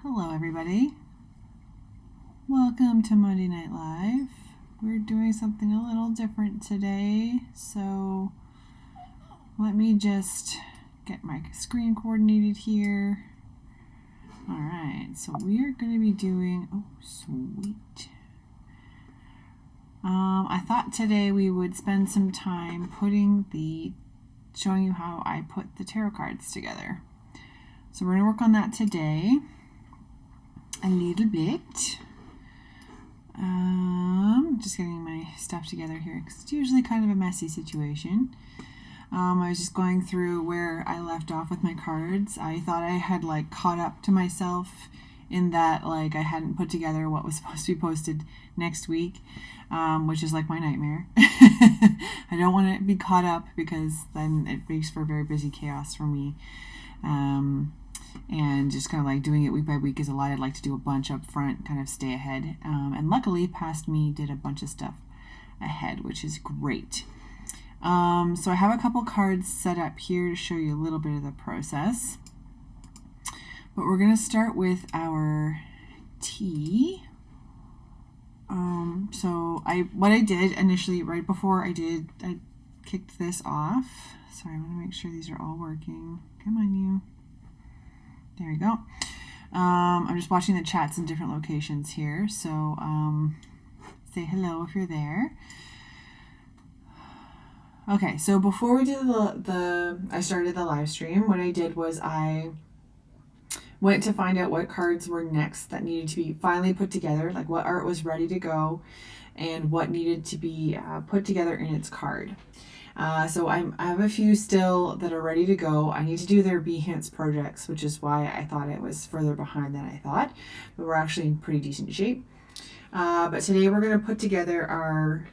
Hello everybody. Welcome to Monday Night Live. We're doing something a little different today, so let me just get my screen coordinated here. Alright, so we are going to be doing, oh sweet. I thought today we would spend some time showing you how I put the tarot cards together. So we're going to work on that today a little bit. Just getting my stuff together here because it's usually kind of a messy situation. I was just going through where I left off with my cards. I thought I had caught up to myself in that I hadn't put together what was supposed to be posted next week, which is my nightmare. I don't want to be caught up because then it makes for very busy chaos for me. And just kind of doing it week by week is a lot. I'd like to do a bunch up front, kind of stay ahead. And luckily, past me did a bunch of stuff ahead, which is great. So I have a couple cards set up here to show you a little bit of the process. But we're going to start with our tea. What I did initially, right before I kicked this off. Sorry, I want to make sure these are all working. Come on, you. There we go. I'm just watching the chats in different locations here, so say hello if you're there. Okay, so before we did I started the live stream, what I did was I went to find out what cards were next that needed to be finally put together, what art was ready to go, and what needed to be put together in its card. So I have a few still that are ready to go. I need to do their Behance projects, which is why I thought it was further behind than I thought. But we're actually in pretty decent shape. But today we're going to put together our,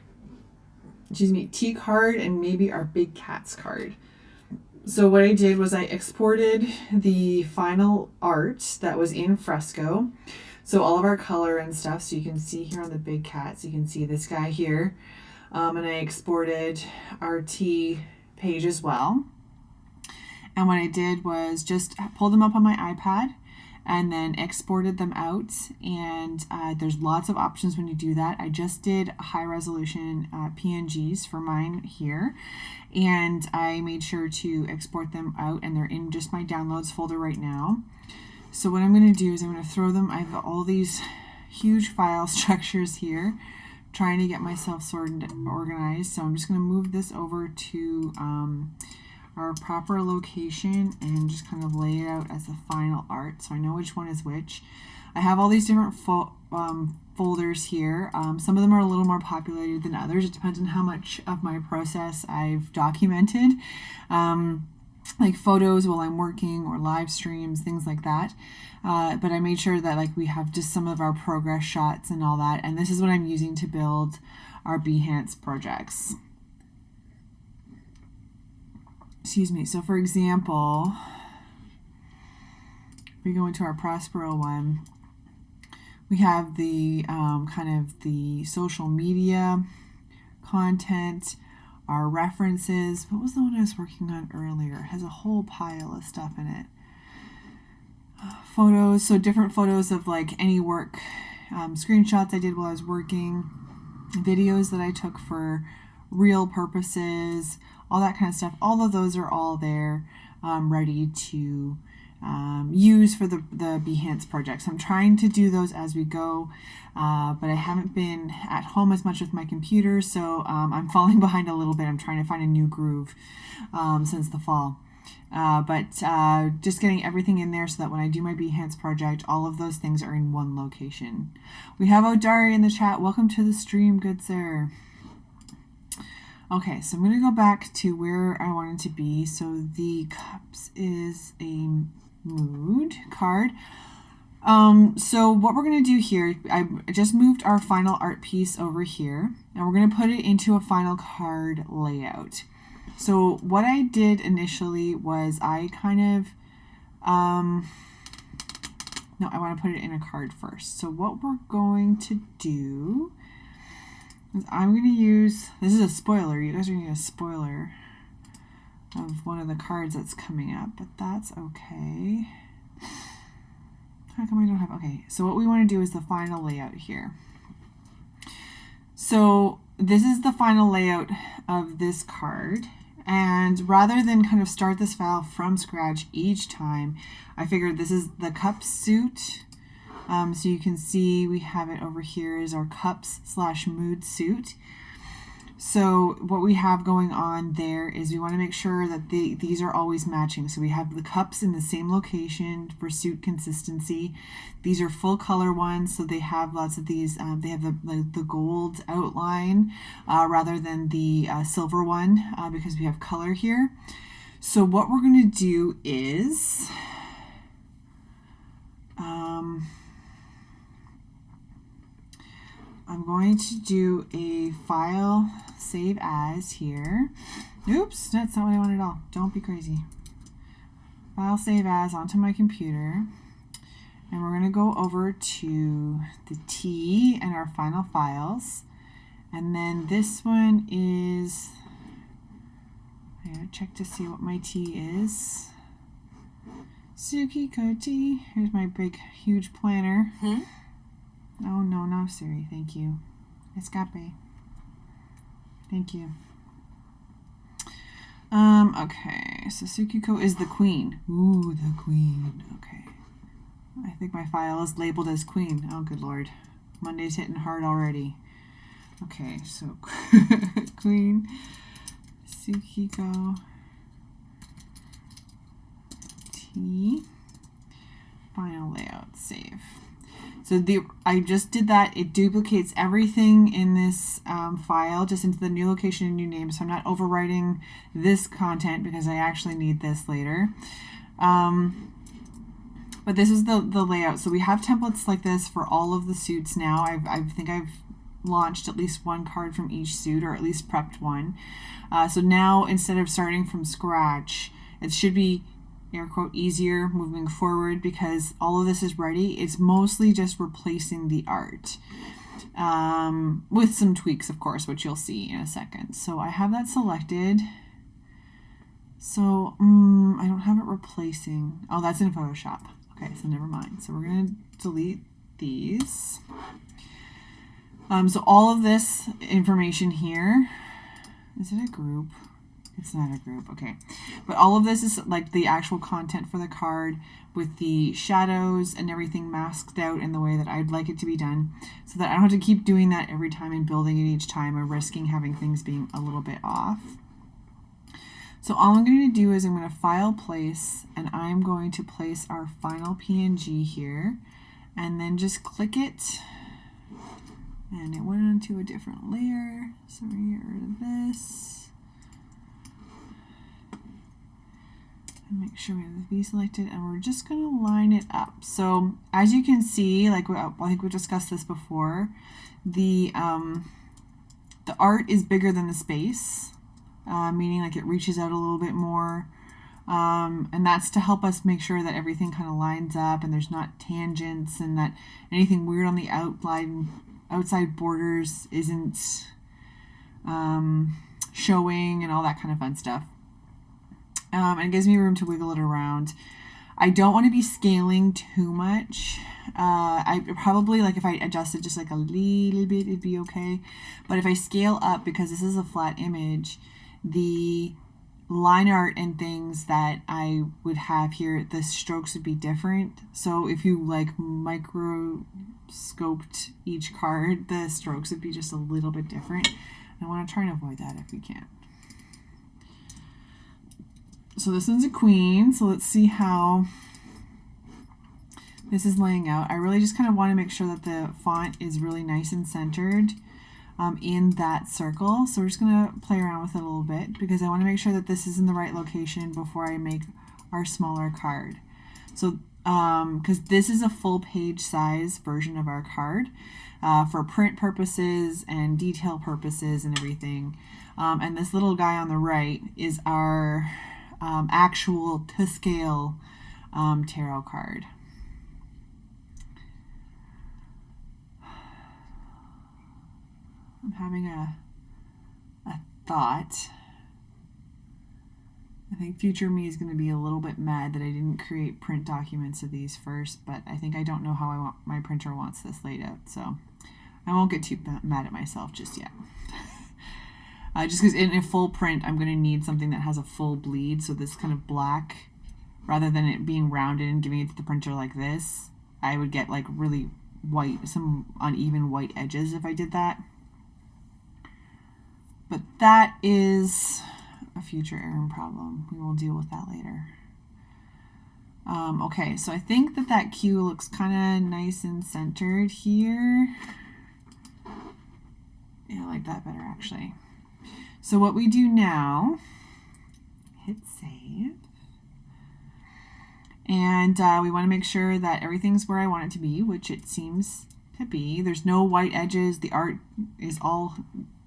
tea card and maybe our big cats card. So what I did was I exported the final art that was in fresco. So all of our color and stuff. So you can see here on the big cats, you can see this guy here. And I exported our tea page as well. And what I did was just pull them up on my iPad and then exported them out. And there's lots of options when you do that. I just did high resolution PNGs for mine here. And I made sure to export them out, and they're in just my downloads folder right now. So what I'm going to do is I'm going to throw them. I have all these huge file structures here, trying to get myself sorted and organized. So I'm just going to move this over to our proper location and just kind of lay it out as the final art so I know which one is which. I have all these different folders here. Some of them are a little more populated than others. It depends on how much of my process I've documented. Like photos while I'm working or live streams, things like that. But I made sure that we have just some of our progress shots and all that. And this is what I'm using to build our Behance projects. Excuse me. So for example, if we go into our Prospero one, we have the kind of the social media content, our references. What was the one I was working on earlier? It has a whole pile of stuff in it. Photos, so different photos of any work, screenshots I did while I was working, videos that I took for real purposes, all that kind of stuff. All of those are all there, ready to use for the Behance projects. I'm trying to do those as we go, but I haven't been at home as much with my computer, so I'm falling behind a little bit. I'm trying to find a new groove since the fall. But just getting everything in there so that when I do my Behance project, all of those things are in one location. We have Odari in the chat. Welcome to the stream, good sir. Okay, so I'm going to go back to where I wanted to be. So the Cups is a mood card. So what we're going to do here, I just moved our final art piece over here, and we're going to put it into a final card layout. So what I did initially was I kind of, no, I want to put it in a card first. So what we're going to do is I'm going to use, this is a spoiler, you guys are going to get a spoiler of one of the cards that's coming up, but that's okay. How come I don't have, okay, so what we want to do is the final layout here. So this is the final layout of this card. And rather than kind of start this file from scratch each time, I figured this is the cup suit. So you can see we have it over here is our cups / mood suit. So what we have going on there is we want to make sure that these are always matching. So we have the cups in the same location for suit consistency. These are full color ones, so they have lots of these. They have the gold outline rather than the silver one because we have color here. So what we're going to do is I'm going to do a file save as here. Oops, that's not what I want at all. Don't be crazy. File save as onto my computer. And we're going to go over to the T and our final files. And then this one is, I gotta check to see what my T is. Tsukiko T. Here's my big, huge planner. Oh, no, Siri. Thank you. Escape. Thank you. Okay. So Tsukiko is the queen. Ooh, the queen. Okay. I think my file is labeled as queen. Oh, good Lord. Monday's hitting hard already. Okay, so queen, Tsukiko, T, final layout, save. So I just did that. It duplicates everything in this file just into the new location and new name. So I'm not overwriting this content because I actually need this later. But this is the layout. So we have templates like this for all of the suits now. I think I've launched at least one card from each suit, or at least prepped one. So now instead of starting from scratch, it should be air quote easier moving forward because all of this is ready. It's mostly just replacing the art with some tweaks, of course, which you'll see in a second. So I have that selected. So I don't have it replacing. Oh, that's in Photoshop. Okay, so never mind. So we're going to delete these. So all of this information here, is it a group? It's not a group, okay. But all of this is like the actual content for the card with the shadows and everything masked out in the way that I'd like it to be done so that I don't have to keep doing that every time and building it each time or risking having things being a little bit off. So all I'm going to do is I'm going to file place and I'm going to place our final PNG here and then just click it. And it went onto a different layer, so we're going to get rid of this. And make sure we have the V selected, and we're just going to line it up. So as you can see, like I think we discussed this before, the art is bigger than the space, meaning like it reaches out a little bit more. And that's to help us make sure that everything kind of lines up and there's not tangents and that anything weird on the outside borders isn't showing and all that kind of fun stuff. And it gives me room to wiggle it around. I don't want to be scaling too much. I probably, like if I adjust it just like a little bit, it'd be okay. But if I scale up, because this is a flat image, the line art and things that I would have here, the strokes would be different. So if you like microscoped each card, the strokes would be just a little bit different. I want to try and avoid that if we can. So this one's a queen, so let's see how this is laying out. I really just kind of want to make sure that the font is really nice and centered in that circle. So we're just going to play around with it a little bit because I want to make sure that this is in the right location before I make our smaller card. So because this is a full page size version of our card for print purposes and detail purposes and everything. And this little guy on the right is our actual to scale tarot card. I'm having a thought I think future me is going to be a little bit mad that I didn't create print documents of these first, but I think I don't know how my printer wants this laid out, so I won't get too mad at myself just yet. Just because in a full print, I'm going to need something that has a full bleed, so this kind of black, rather than it being rounded and giving it to the printer like this, I would get like really white, some uneven white edges if I did that. But that is a future Erin problem. We will deal with that later. Okay, so I think that cue looks kind of nice and centered here. Yeah, I like that better actually. So what we do now, hit save. And we want to make sure that everything's where I want it to be, which it seems to be. There's no white edges. The art is all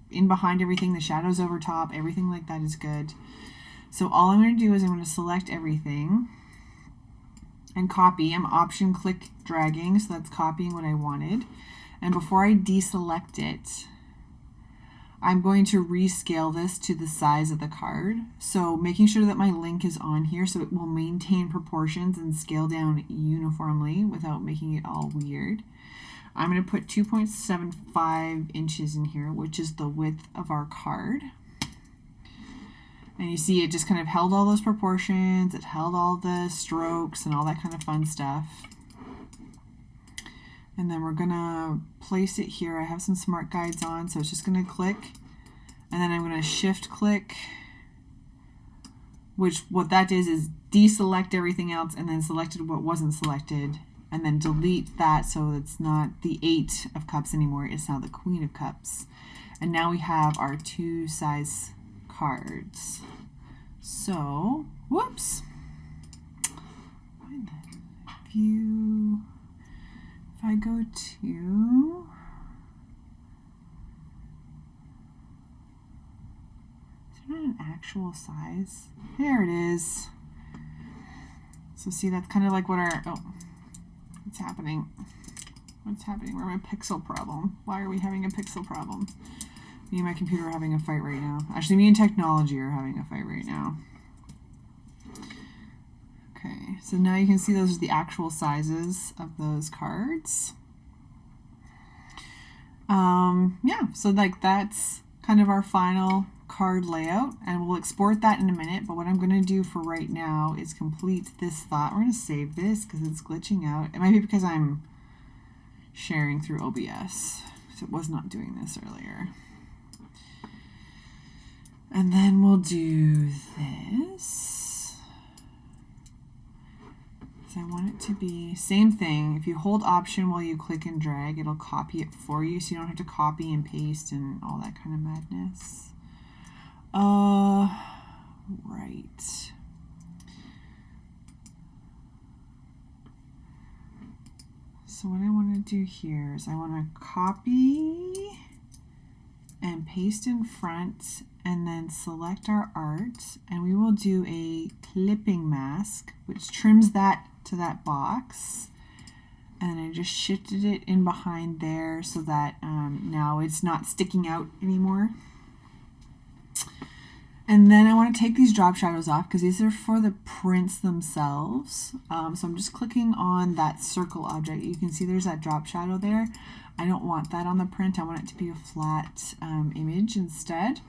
in behind everything. The shadows over top. Everything like that is good. So all I'm going to do is I'm going to select everything and copy. I'm option click dragging, so that's copying what I wanted. And before I deselect it, I'm going to rescale this to the size of the card. So making sure that my link is on here so it will maintain proportions and scale down uniformly without making it all weird. I'm going to put 2.75 inches in here, which is the width of our card. And you see it just kind of held all those proportions, it held all the strokes and all that kind of fun stuff. And then we're gonna place it here. I have some smart guides on, so it's just gonna click. And then I'm gonna shift click, which what that is deselect everything else and then selected what wasn't selected. And then delete that so it's not the 8 of cups anymore, it's now the Queen of Cups. And now we have our 2 size cards. So, whoops. Find that view. If I go to, is there not an actual size? There it is. So see, that's kind of like what our, oh, what's happening? What's happening? We're having a pixel problem. Why are we having a pixel problem? Me and my computer are having a fight right now. Actually, me and technology are having a fight right now. Okay, so now you can see those are the actual sizes of those cards. Yeah, so like that's kind of our final card layout, and we'll export that in a minute, but what I'm going to do for right now is complete this thought. We're going to save this because it's glitching out. It might be because I'm sharing through OBS, because it was not doing this earlier. And then we'll do this. So I want it to be same thing. If you hold option while you click and drag, it'll copy it for you, so you don't have to copy and paste and all that kind of madness. Right. So what I want to do here is I want to copy and paste in front and then select our art, and we will do a clipping mask which trims that to that box, and I just shifted it in behind there so that now it's not sticking out anymore. And then I want to take these drop shadows off because these are for the prints themselves. So I'm just clicking on that circle object. You can see there's that drop shadow there. I don't want that on the print. I want it to be a flat image instead.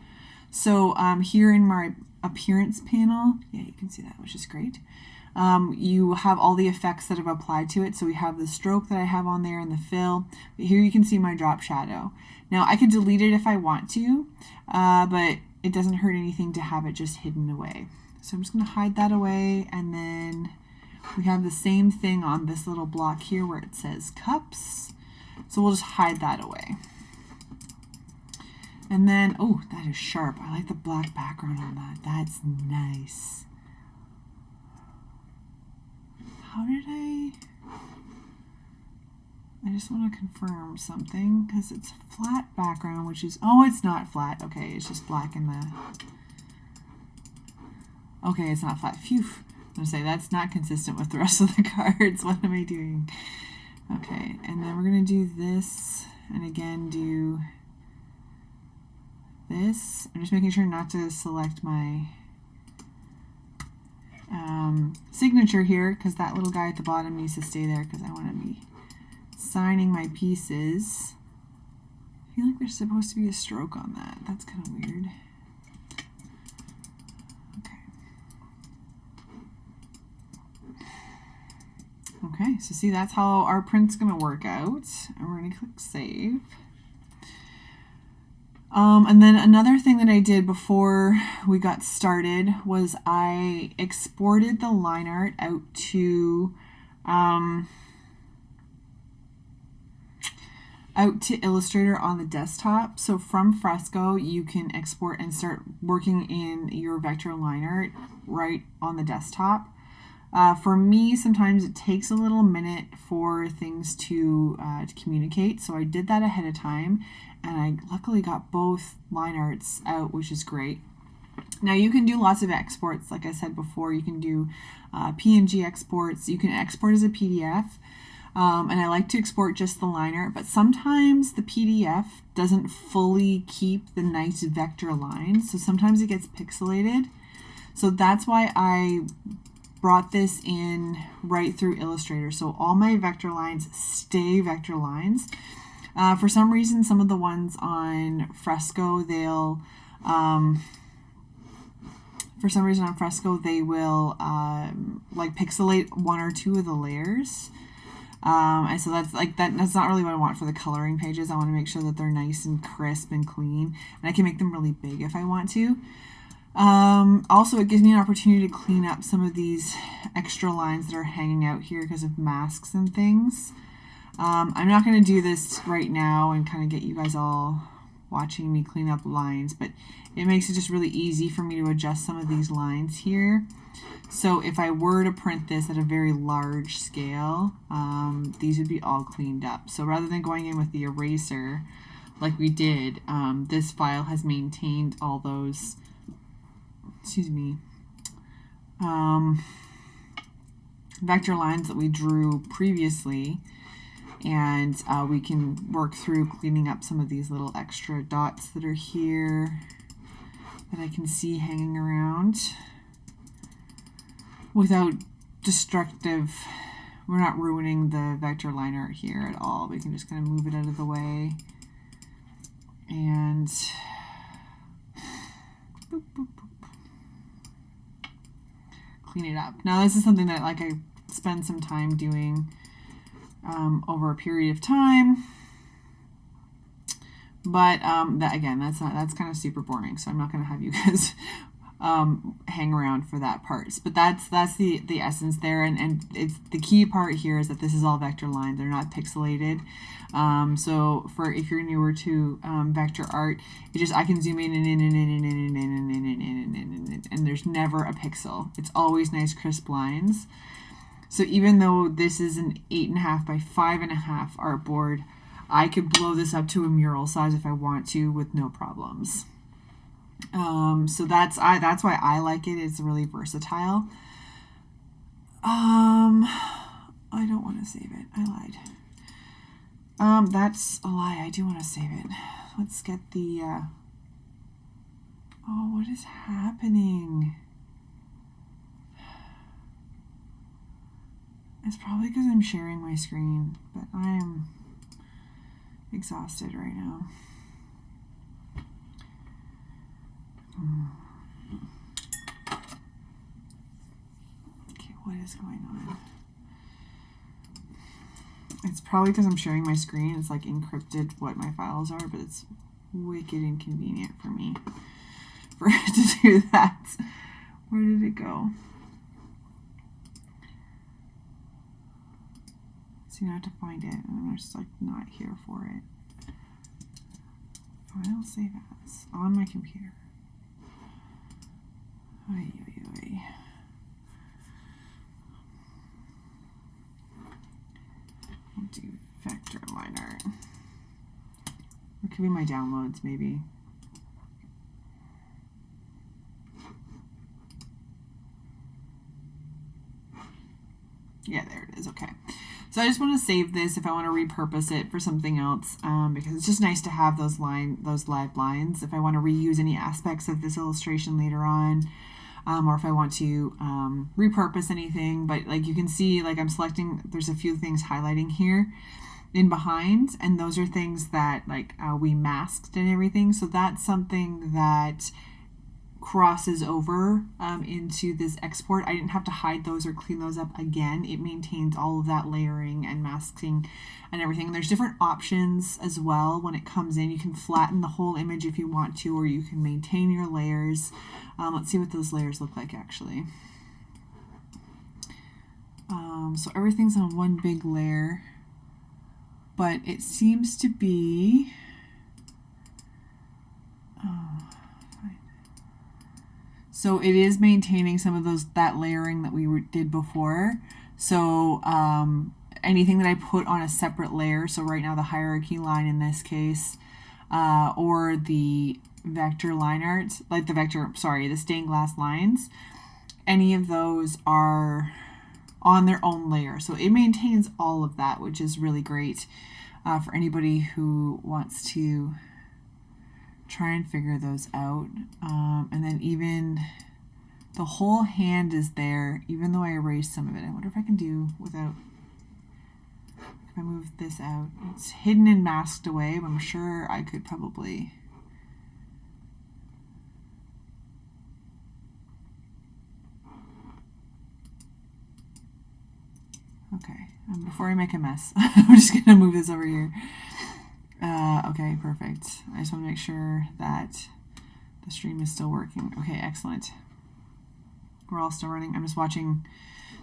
So here in my appearance panel, yeah, you can see that, which is great. You have all the effects that have applied to it. So we have the stroke that I have on there and the fill. But here you can see my drop shadow. Now I could delete it if I want to, but it doesn't hurt anything to have it just hidden away. So I'm just going to hide that away, and then we have the same thing on this little block here where it says cups. So we'll just hide that away. And then, oh, that is sharp. I like the black background on that. That's nice. How did I just want to confirm something because it's a flat background, which is, oh, it's not flat. Okay, it's just black in the, okay, it's not flat. Phew. I'm going to say that's not consistent with the rest of the cards. What am I doing? Okay, and then we're going to do this, and again do this. I'm just making sure not to select my signature here, because that little guy at the bottom needs to stay there because I want to be signing my pieces. I feel like there's supposed to be a stroke on that. That's kind of weird. Okay, so see, that's how our print's going to work out. And we're going to click save. And then another thing that I did before we got started was I exported the line art out to Illustrator on the desktop. So from Fresco, you can export and start working in your vector line art right on the desktop. For me, sometimes it takes a little minute for things to communicate, so I did that ahead of time, and I luckily got both line arts out, which is great. Now you can do lots of exports, like I said before. You can do PNG exports, you can export as a PDF, and I like to export just the line art, but sometimes the PDF doesn't fully keep the nice vector lines, so sometimes it gets pixelated. So that's why I brought this in right through Illustrator. So all my vector lines stay vector lines. For some reason, some of the ones on Fresco, they'll, like pixelate one or two of the layers. And so that's not really what I want for the coloring pages. I want to make sure that they're nice and crisp and clean, and I can make them really big if I want to. Also, it gives me an opportunity to clean up some of these extra lines that are hanging out here because of masks and things. I'm not going to do this right now and kind of get you guys all watching me clean up lines, but it makes it just really easy for me to adjust some of these lines here. So if I were to print this at a very large scale, these would be all cleaned up. So rather than going in with the eraser like we did, this file has maintained all those vector lines that we drew previously, and we can work through cleaning up some of these little extra dots that are here that I can see hanging around without we're not ruining the vector line art here at all. We can just kind of move it out of the way and boop, boop, boop. Clean it up. Now this is something that I spend some time doing over a period of time, but that's kind of super boring, so I'm not going to have you guys hang around for that part. But that's the essence there, and it's the key part here is that this is all vector lines. They're not pixelated. So for if you're newer to vector art, I can zoom in and there's never a pixel. It's always nice crisp lines. So even though this is an 8.5 by 5.5 artboard, I could blow this up to a mural size if I want to with no problems. So that's why I like it. It's really versatile. I don't want to save it. I lied. That's a lie. I do want to save it. Let's get the, oh, what is happening? It's probably because I'm sharing my screen, but I am exhausted right now. Okay, what is going on? It's probably because I'm sharing my screen. It's like encrypted what my files are, but it's wicked inconvenient for me for it to do that. Where did it go? So you have to find it, and I'm just not here for it. File save as on my computer. Oy, oy, oy. I'll do vector line art. It could be my downloads, maybe. Yeah, there it is. Okay. So I just want to save this if I want to repurpose it for something else, because it's just nice to have those live lines if I want to reuse any aspects of this illustration later on. or if I want to repurpose anything. But like you can see, like I'm selecting, there's a few things highlighting here in behind, and those are things that like we masked and everything. So that's something that crosses over into this export. I didn't have to hide those or clean those up again. It maintains all of that layering and masking and everything. And there's different options as well when it comes in. You can flatten the whole image if you want to, or you can maintain your layers. Let's see what those layers look like actually. So everything's on one big layer, but it seems to be so it is maintaining some of that layering that we did before. So anything that I put on a separate layer, so right now the hierarchy line in this case, or the vector line art, like the stained glass lines, any of those are on their own layer. So it maintains all of that, which is really great for anybody who wants to try and figure those out. And then even the whole hand is there, even though I erased some of it. I wonder if I can do without, if I move this out. It's hidden and masked away, but I'm sure I could probably. Okay, before I make a mess, I'm just gonna move this over here. Okay, perfect. I just want to make sure that the stream is still working. Okay, excellent. We're all still running. I'm just watching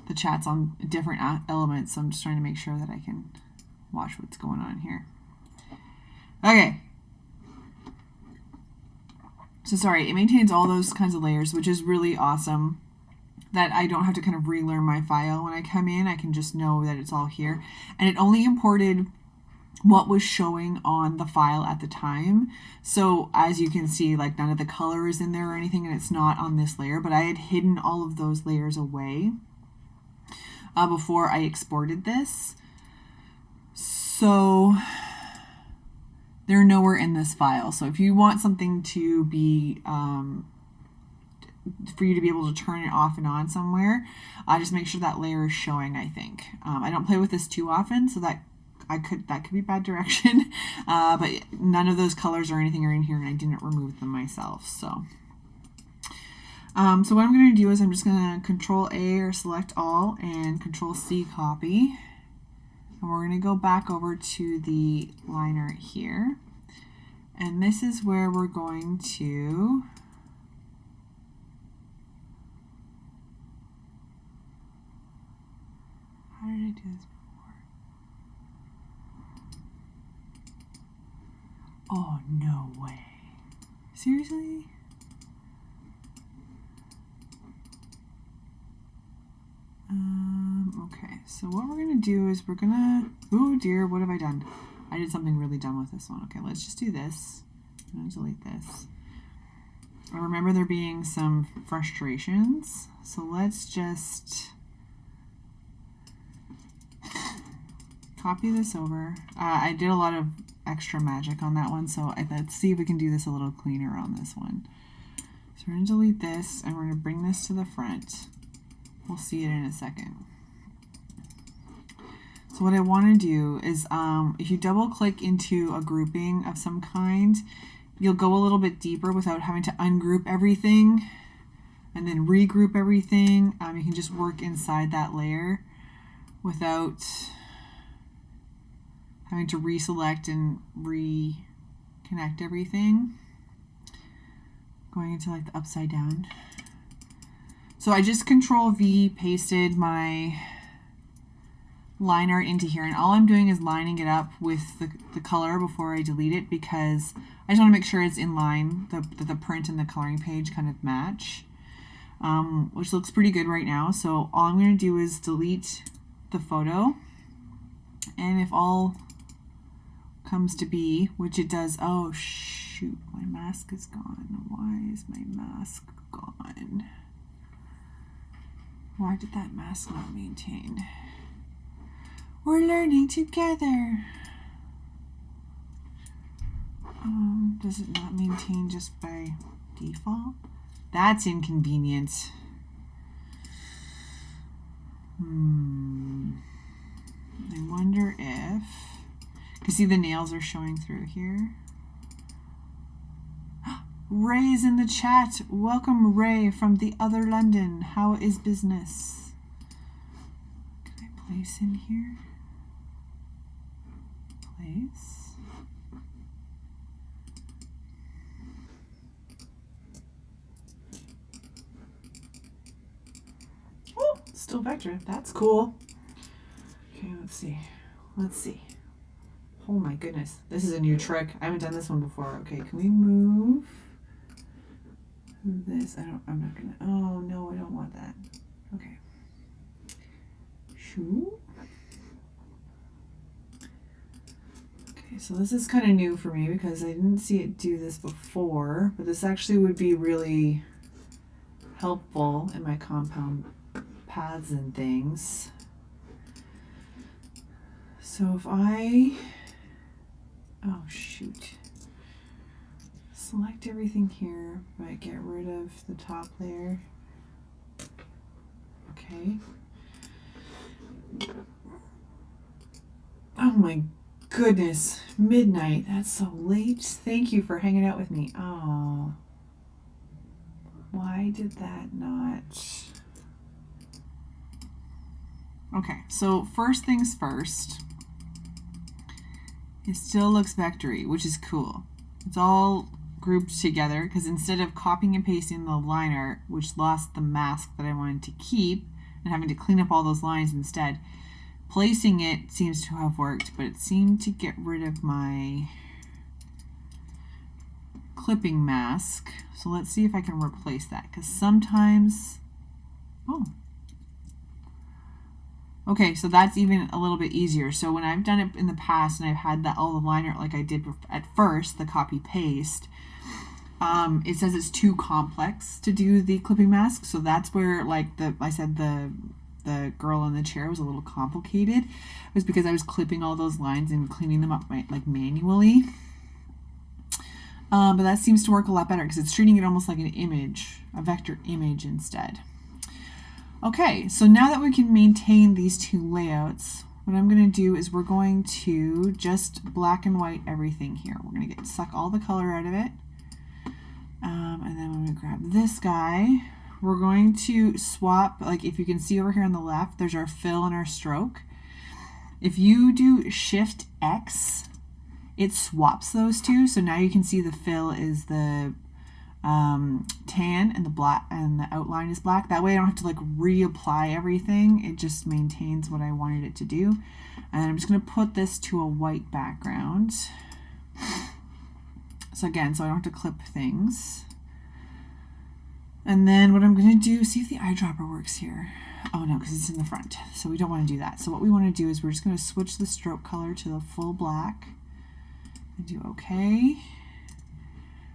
the chats on different elements, so I'm just trying to make sure that I can watch what's going on here. Okay. So sorry, it maintains all those kinds of layers, which is really awesome. That I don't have to kind of relearn my file when I come in. I can just know that it's all here. And it only imported what was showing on the file at the time. So as you can see, like none of the color is in there or anything, and it's not on this layer, but I had hidden all of those layers away before I exported this. So they're nowhere in this file. So if you want something to be, for you to be able to turn it off and on somewhere, just make sure that layer is showing, I think. I don't play with this too often, so that could be bad direction, but none of those colors or anything are in here, and I didn't remove them myself. So what I'm going to do is I'm just going to Control A or select all and Control C copy, and we're going to go back over to the line art here, and this is where we're going to how did I do this? Oh, no way. Seriously? Okay, so what we're going to do is we're going to, oh dear, what have I done? I did something really dumb with this one. Okay, let's just do this. I'm going to delete this. I remember there being some frustrations, so let's just copy this over. I did a lot of extra magic on that one, so let's see if we can do this a little cleaner on this one. So we're going to delete this, and we're going to bring this to the front. We'll see it in a second. So what I want to do is, if you double click into a grouping of some kind, you'll go a little bit deeper without having to ungroup everything and then regroup everything. You can just work inside that layer without having to reselect and reconnect everything. Going into like the upside down. So I just Control V pasted my line art into here, and all I'm doing is lining it up with the color before I delete it, because I just want to make sure it's in line, that the print and the coloring page kind of match, which looks pretty good right now. So all I'm going to do is delete the photo, and if all comes to be, which it does, oh shoot, my mask is gone. Why is my mask gone? Why did that mask not maintain? We're learning together. Does it not maintain just by default? That's inconvenient. I wonder if... You see the nails are showing through here. Ray's in the chat. Welcome, Ray, from the other London. How is business? Can I place in here? Place. Oh, still vector. That's cool. Okay, let's see. Let's see. Oh my goodness. This is a new trick. I haven't done this one before. Okay, can we move this? I'm not gonna, oh no, I don't want that. Okay. Shoo. Okay, so this is kind of new for me because I didn't see it do this before, but this actually would be really helpful in my compound paths and things. So if I, oh shoot, select everything here, but get rid of the top layer. Okay. Oh my goodness, midnight, that's so late. Thank you for hanging out with me. Oh, why did that not? Okay, so first things first, it still looks vectory, which is cool. It's all grouped together because instead of copying and pasting the line art, which lost the mask that I wanted to keep, and having to clean up all those lines instead, placing it seems to have worked, but it seemed to get rid of my clipping mask. So let's see if I can replace that, because sometimes, oh, okay, so that's even a little bit easier. So when I've done it in the past and I've had that all the line art like I did at first, the copy paste, it says it's too complex to do the clipping mask. So that's where, like I said, the girl in the chair was a little complicated. It was because I was clipping all those lines and cleaning them up like manually. But that seems to work a lot better because it's treating it almost like an image, a vector image instead. Okay, so now that we can maintain these two layouts, what I'm going to do is we're going to just black and white everything here. We're going to suck all the color out of it. And then I'm going to grab this guy. We're going to swap, like if you can see over here on the left, there's our fill and our stroke. If you do Shift X, it swaps those two. So now you can see the fill is the tan and the black and the outline is black. That way I don't have to like reapply everything. It just maintains what I wanted it to do. And I'm just going to put this to a white background. So again, so I don't have to clip things. And then what I'm going to do, see if the eyedropper works here. Oh no, because it's in the front. So we don't want to do that. So what we want to do is we're just going to switch the stroke color to the full black. And do OK.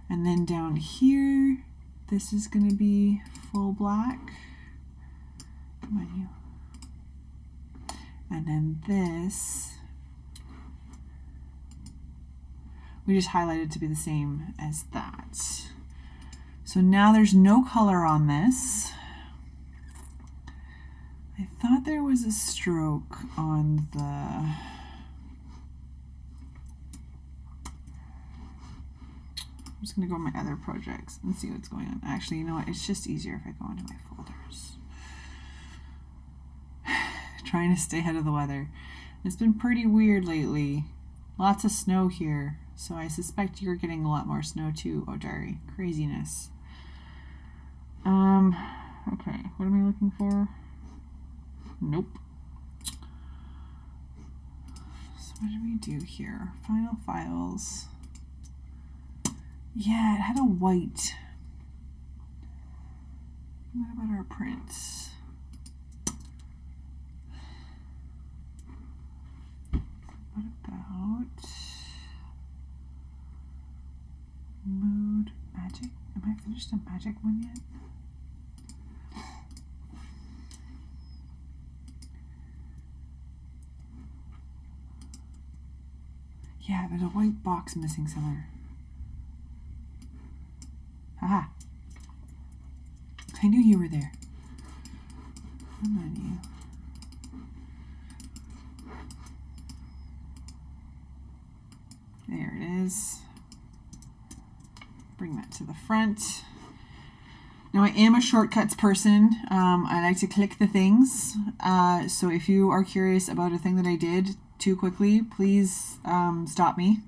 And then down here, this is going to be full black. Come on, you. And then this, we just highlighted to be the same as that. So now there's no color on this. I thought there was a stroke on the... I'm just going to go to my other projects and see what's going on. Actually, you know what? It's just easier if I go into my folders. Trying to stay ahead of the weather. It's been pretty weird lately. Lots of snow here. So I suspect you're getting a lot more snow too, Odari. Craziness. Okay, what am I looking for? Nope. So what did we do here? Final files. Yeah, it had a white. What about our prints? What about mood magic? Am I finished a magic one yet? Yeah, there's a white box missing somewhere. Haha. I knew you were there. Come on, you. There it is. Bring that to the front. Now I am a shortcuts person. I like to click the things. So if you are curious about a thing that I did too quickly, please stop me,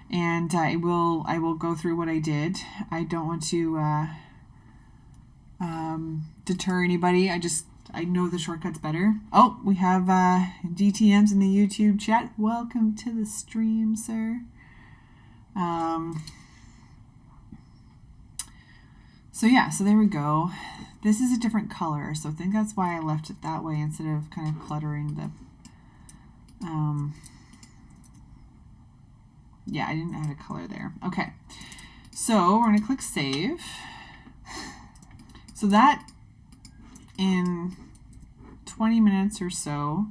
and I will go through what I did. I don't want to deter anybody. I know the shortcuts better. Oh, we have DTMs in the YouTube chat. Welcome to the stream, sir. So yeah, so there we go. This is a different color, so I think that's why I left it that way instead of kind of cluttering the, yeah, I didn't add a color there. Okay, so we're gonna click save. So that in 20 minutes or so,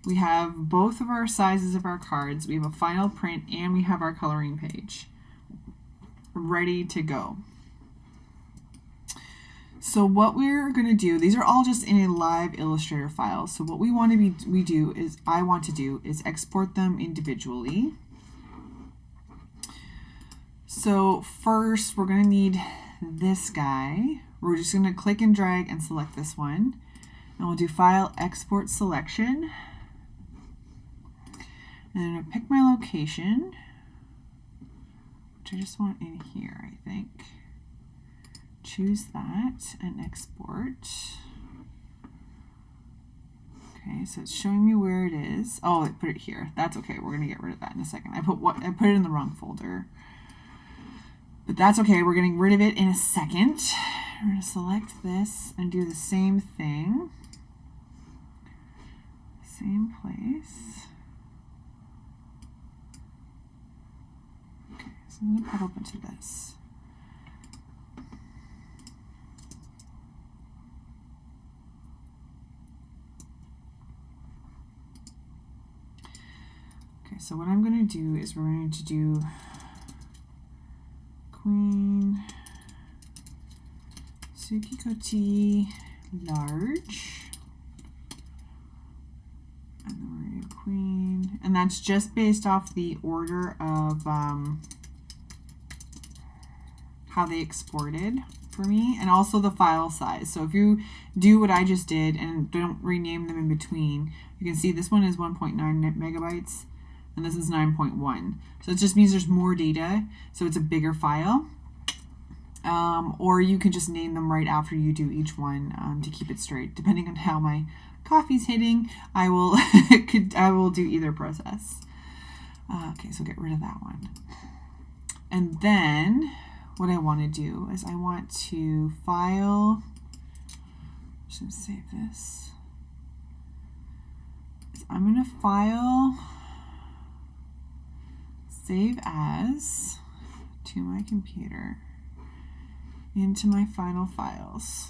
we have both of our sizes of our cards. We have a final print and we have our coloring page ready to go. So what we're going to do, these are all just in a live Illustrator file. So what I want to do is export them individually. So first we're going to need this guy. We're just going to click and drag and select this one. And we'll do File, Export Selection. And I'm going to pick my location, which I just want in here, I think. Choose that and export. Okay, so it's showing me where it is. Oh, it put it here. That's okay. We're gonna get rid of that in a second. I put it in the wrong folder, but that's okay. We're getting rid of it in a second. We're gonna select this and do the same thing. Same place. Okay, so I'm gonna pop open to this. So what I'm going to do is we're going to do Queen Tsukikochi large, and then we're going to do Queen, and that's just based off the order of how they exported for me, and also the file size. So if you do what I just did and don't rename them in between, you can see this one is 1.9 megabytes. And this is 9.1. So it just means there's more data, so it's a bigger file. Or you can just name them right after you do each one to keep it straight. Depending on how my coffee's hitting, I will I will do either process. Okay, so get rid of that one. And then what I want to do is I want to file. I'm just going to save this. I'm going to file. Save as to my computer into my final files.